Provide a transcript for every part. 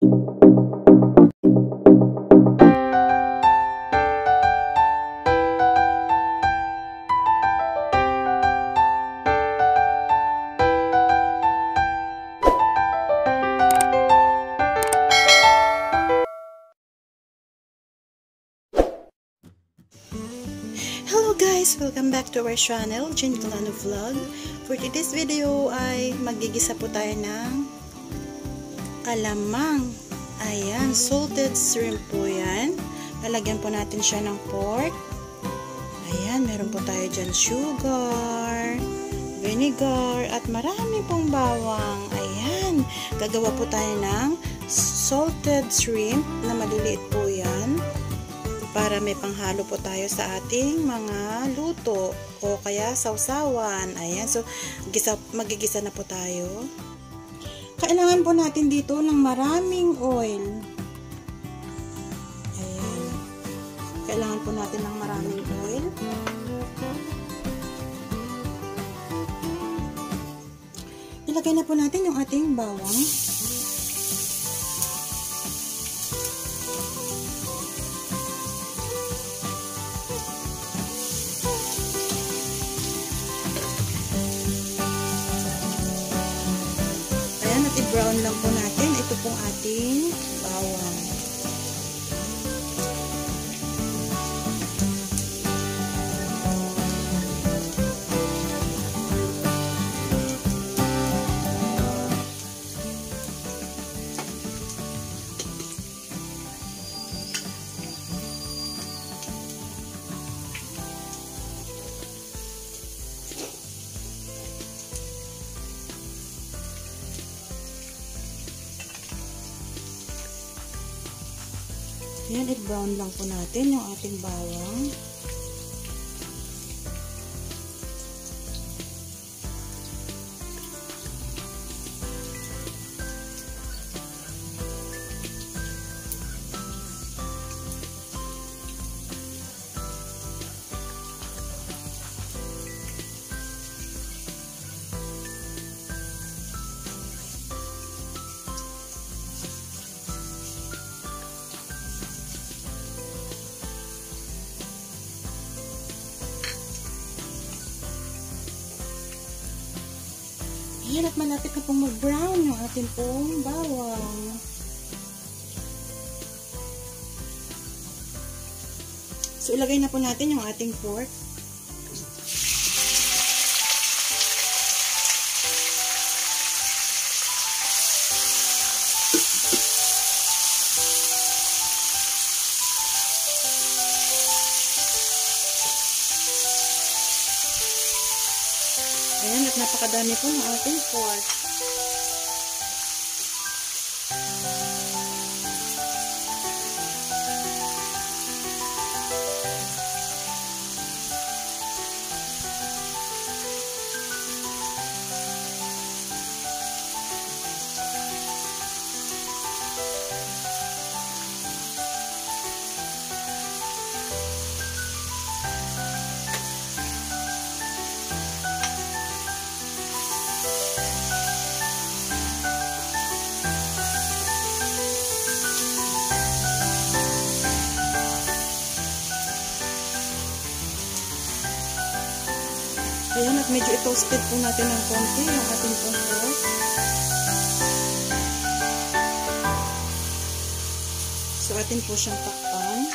Hello guys! Welcome back to our channel, Jean Galano Vlog. For today's video ay magigisa po tayo ng alamang. Ayan, salted shrimp po yan. Lalagyan po natin siya ng pork. Ayan, meron po tayo dyan sugar, vinegar, at marami pong bawang. Ayan, gagawa po tayo ng salted shrimp na maliliit po yan. Para may panghalo po tayo sa ating mga luto o kaya sausawan. Ayan, so magigisa na po tayo. Kailangan po natin dito ng maraming oil. Ayan. Kailangan po natin ng maraming oil. Ilagay na po natin yung ating bawang. I-brown lang po natin. Ito pong ating bawang. Ayan, i-brown lang po natin yung ating bawang. Ayan, at malapit na pong mag-brown yung ating pong bawang. So, ilagay na po natin yung ating pork. Ayan, at napakadami po ng ating pork. Ayan, at medyo i-toasted po natin ng konti yung ating pong pork. So, atin po siyang takpan.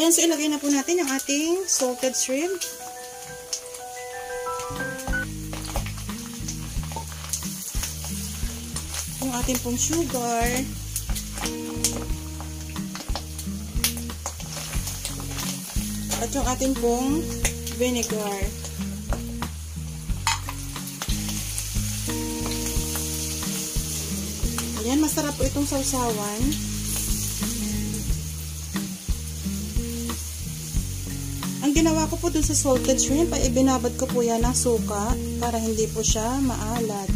Ayan, so ilagay na po natin yung ating salted shrimp. Yung ating pong sugar. At yung ating pong vinegar. Ayan, masarap po itong sausawan. Ang ginawa ko po dun sa salted shrimp ay ibinabad ko po yan ng suka para hindi po siya maalat.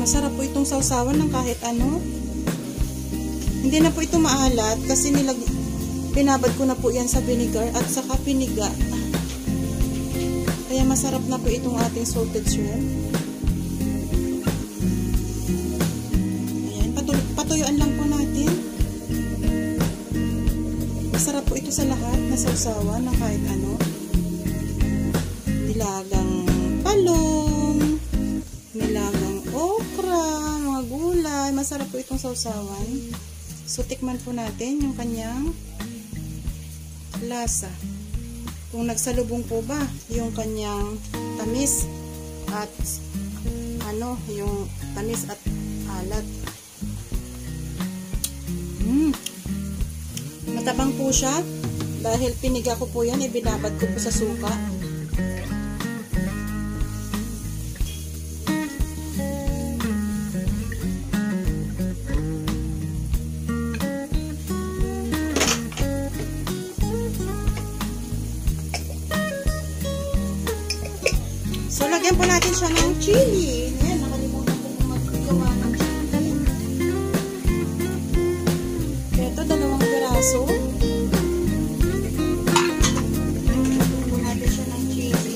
Masarap po itong sausawan ng kahit ano. Hindi Hindi na po ito maalat kasi pinabad ko na po yan sa vinegar at saka piniga. Kaya masarap na po itong ating salted shrimp. Ayan, patuyuan lang po natin. Masarap po ito sa lahat na sausawan na kahit ano. Nilagang talong, nilagang okra, mga gulay. Masarap po itong sausawan. So, tikman po natin yung kanyang lasa. Kung nagsalubong po ba yung kanyang tamis at yung tamis at alat. Matabang po siya dahil piniga ko po yan, ibinabad ko po sa suka. So, lagyan po natin siya ng chili. Ayan, nakalimutan ko maggawa ng chili. Ito, 2 piraso. Lagyan po natin siya ng chili.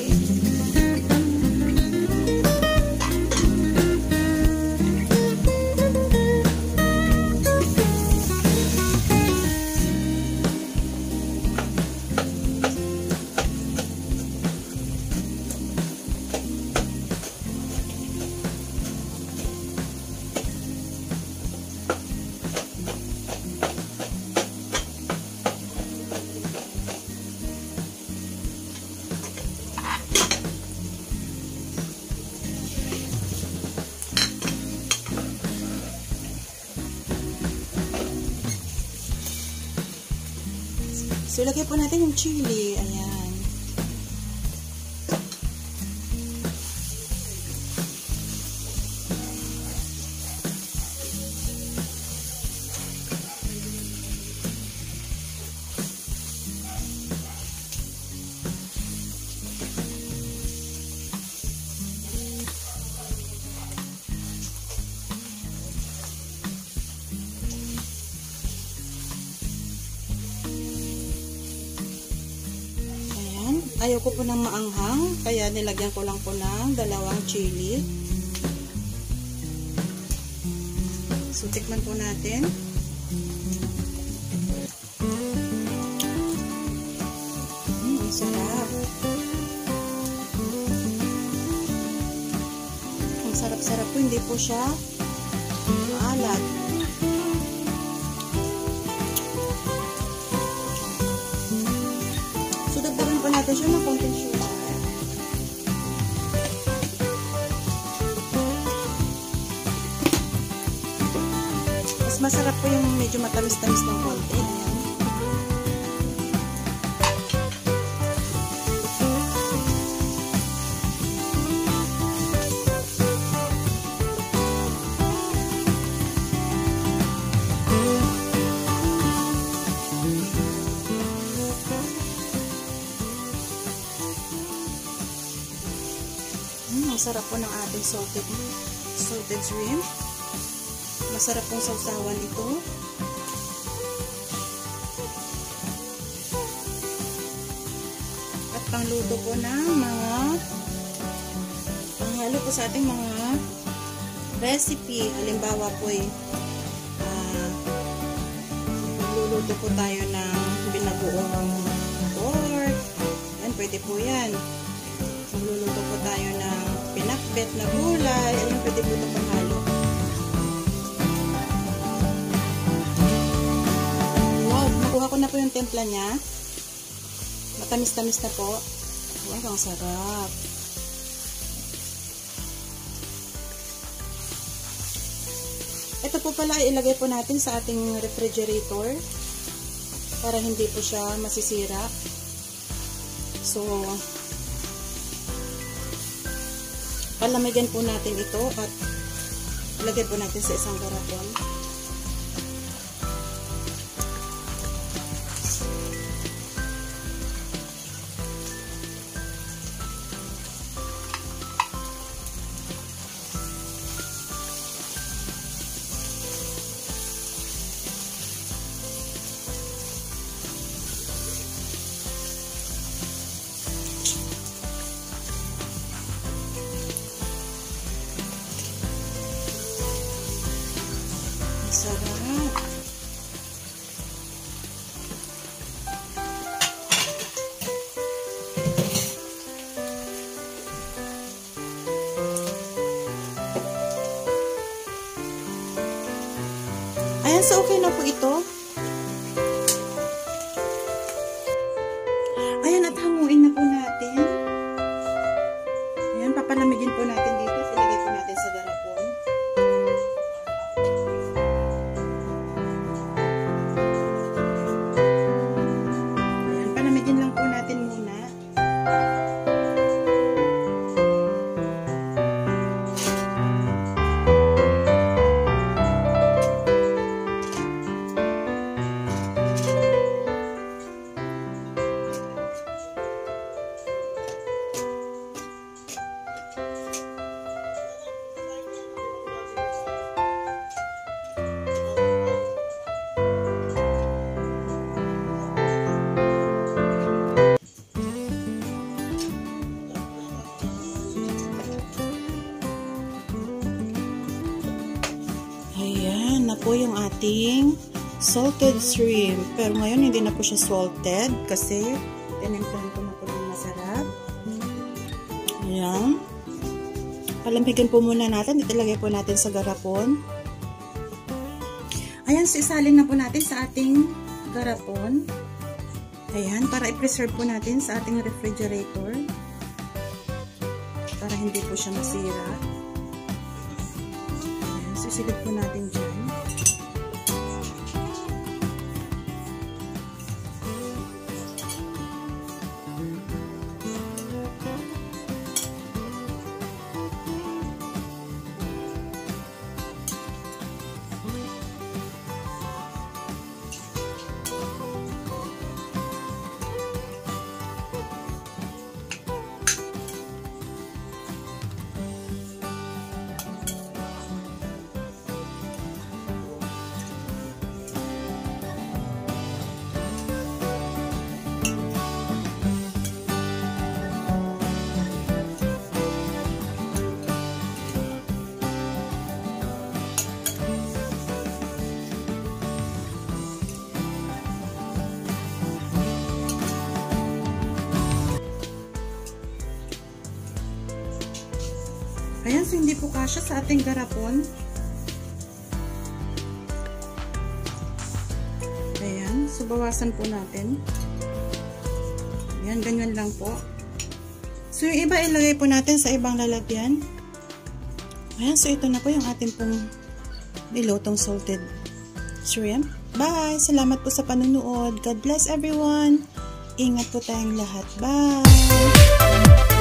So, lagyan po natin yung chili. Ayan. Ayaw ko po ng maanghang, kaya nilagyan ko lang po ng 2 chili. So, tikman po natin. Ang sarap. Ang sarap-sarap po, hindi po siya maalat. Natin siya ng konting sugar. Mas masarap po yung medyo matamis-tamis ng konti. Masarap po ng ating salted shrimp. Masarap pong sausawan ito. At pangluto po ng panghalo po sa ating mga recipe. Halimbawa po magluluto po tayo ng binagoong pork. Yan, pwede po yan. Magluluto po tayo ng pinakbet na gulay. Ayun, pwede po ito panghalo. Wow, nakuha ko na po yung templa niya. Matamis-tamis na po. Wow, ang sarap. Ito po pala ay ilagay po natin sa ating refrigerator para hindi po siya masisira. So, palamigin po natin ito at ilagay po natin sa isang garapon. so okay na po ito. Ayan, at hanguin na po natin. Ayan, papalamigin po natin dito. Ilagay po natin sa garapon. Ayan, palamigin lang po natin muna. Ayan na po yung ating salted shrimp. Pero ngayon hindi na po siya salted kasi tinimplahan ko na po ng masarap. Ayan. Palamigin po muna natin. Itilagay po natin sa garapon. Ayan, so isalin na po natin sa ating garapon. Ayan, para i-preserve po natin sa ating refrigerator. Para hindi po siya masira. Sisilip po natin dyan. Ayan, so hindi po kasya sa ating garapon. Ayan, so bawasan po natin. Ayan, ganyan lang po. So yung iba ilagay po natin sa ibang lalagyan. Ayan, so ito na po yung ating pong nilutong salted shrimp. Bye! Salamat po sa panunood. God bless everyone. Ingat po tayong lahat. Bye!